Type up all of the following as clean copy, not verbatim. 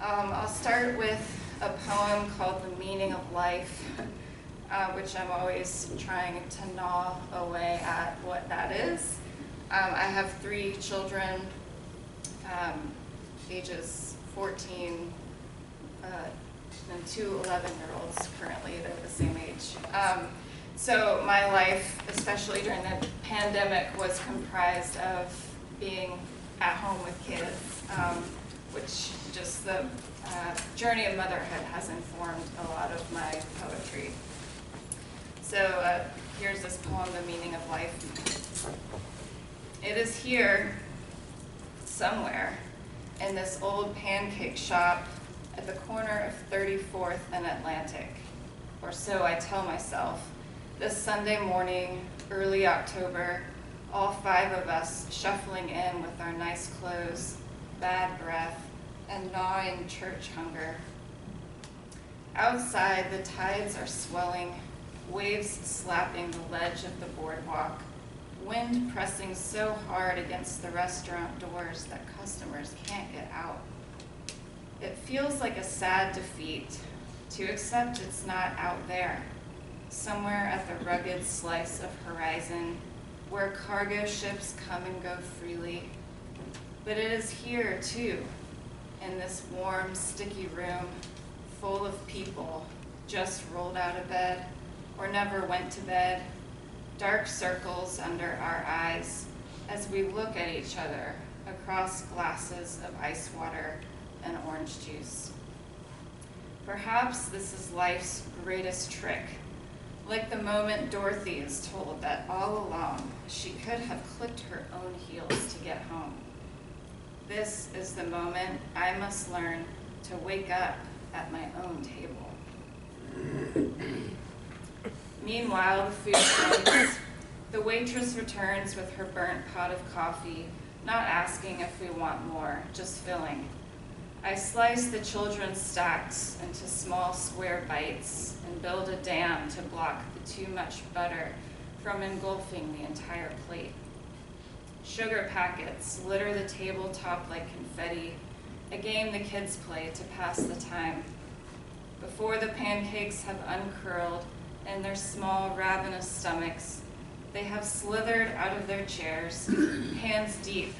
I'll start with a poem called The Meaning of Life, which I'm always trying to gnaw away at what that is. I have 3 children, ages 14, and 2 11-year-olds currently. They're the same age. So my life, especially during the pandemic, was comprised of being at home with kids, which just the journey of motherhood has informed a lot of my poetry. So here's this poem, The Meaning of Life. It is here, somewhere, in this old pancake shop at the corner of 34th and Atlantic, or so I tell myself, this Sunday morning, early October, all 5 of us shuffling in with our nice clothes, bad breath, and gnawing church hunger. Outside, the tides are swelling, waves slapping the ledge of the boardwalk, wind pressing so hard against the restaurant doors that customers can't get out. It feels like a sad defeat to accept it's not out there, somewhere at the rugged slice of horizon where cargo ships come and go freely. But it is here, too, in this warm, sticky room full of people just rolled out of bed or never went to bed, dark circles under our eyes as we look at each other across glasses of ice water and orange juice. Perhaps this is life's greatest trick, like the moment Dorothy is told that all along she could have clipped her own heels to get home. This is the moment I must learn to wake up at my own table. Meanwhile, the food comes. The waitress returns with her burnt pot of coffee, not asking if we want more, just filling. I slice the children's stacks into small square bites and build a dam to block the too much butter from engulfing the entire plate. Sugar packets litter the tabletop like confetti, a game the kids play to pass the time. Before the pancakes have uncurled in their small, ravenous stomachs, they have slithered out of their chairs, hands deep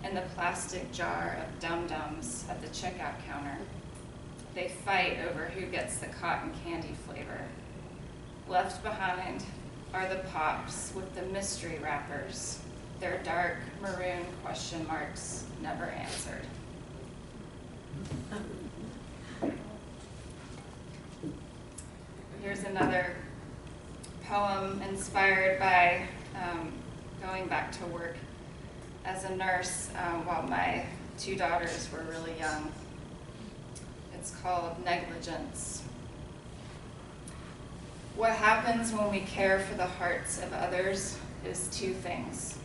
in the plastic jar of Dum-Dums at the checkout counter. They fight over who gets the cotton candy flavor. Left behind are the Pops with the mystery wrappers, their dark maroon question marks never answered. Here's another poem inspired by going back to work as a nurse while my 2 daughters were really young. It's called Negligence. What happens when we care for the hearts of others is 2 things.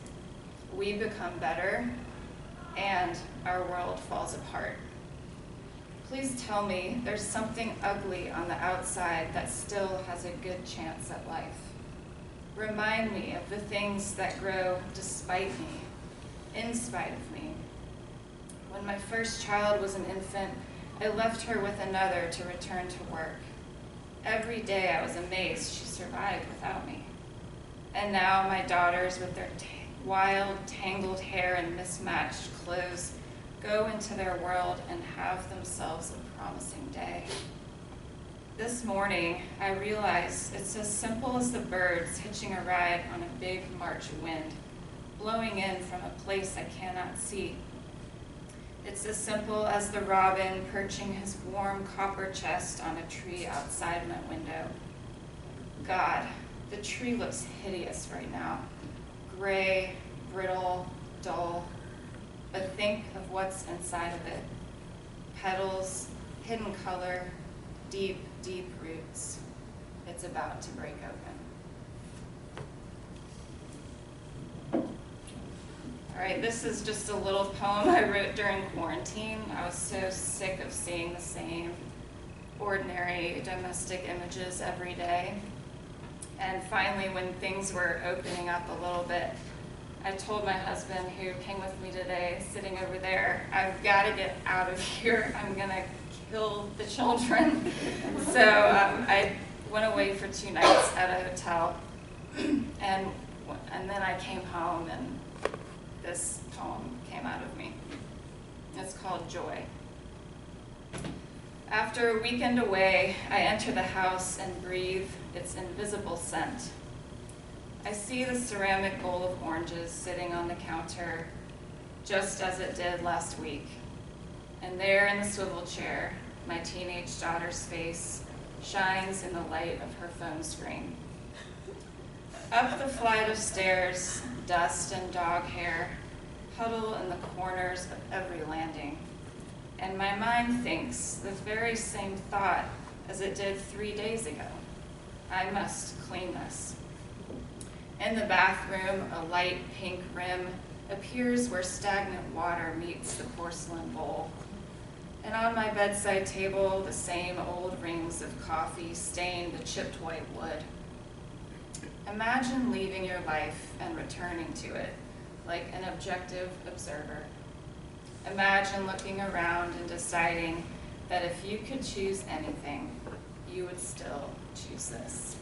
We become better, and our world falls apart. Please tell me there's something ugly on the outside that still has a good chance at life. Remind me of the things that grow despite me, in spite of me. When my first child was an infant, I left her with another to return to work. Every day I was amazed she survived without me. And now my daughters, with their wild, tangled hair and mismatched clothes, go into their world and have themselves a promising day. This morning, I realized it's as simple as the birds hitching a ride on a big March wind, blowing in from a place I cannot see. It's as simple as the robin perching his warm copper chest on a tree outside my window. God, the tree looks hideous right now. Gray, brittle, dull. But think of what's inside of it. Petals, hidden color, deep, deep roots. It's about to break open. All right, this is just a little poem I wrote during quarantine. I was so sick of seeing the same ordinary domestic images every day. And finally, when things were opening up a little bit, I told my husband, who came with me today, sitting over there, I've got to get out of here. I'm going to kill the children. So I went away for 2 nights at a hotel, and then I came home, and this poem came out of me. It's called Joy. After a weekend away, I enter the house and breathe its invisible scent. I see the ceramic bowl of oranges sitting on the counter, just as it did last week. And there in the swivel chair, my teenage daughter's face shines in the light of her phone screen. Up the flight of stairs, dust and dog hair huddle in the corners of every landing. And my mind thinks the very same thought as it did 3 days ago. I must clean this. In the bathroom, a light pink rim appears where stagnant water meets the porcelain bowl. And on my bedside table, the same old rings of coffee stain the chipped white wood. Imagine leaving your life and returning to it, like an objective observer. Imagine looking around and deciding that if you could choose anything, you would still choose this.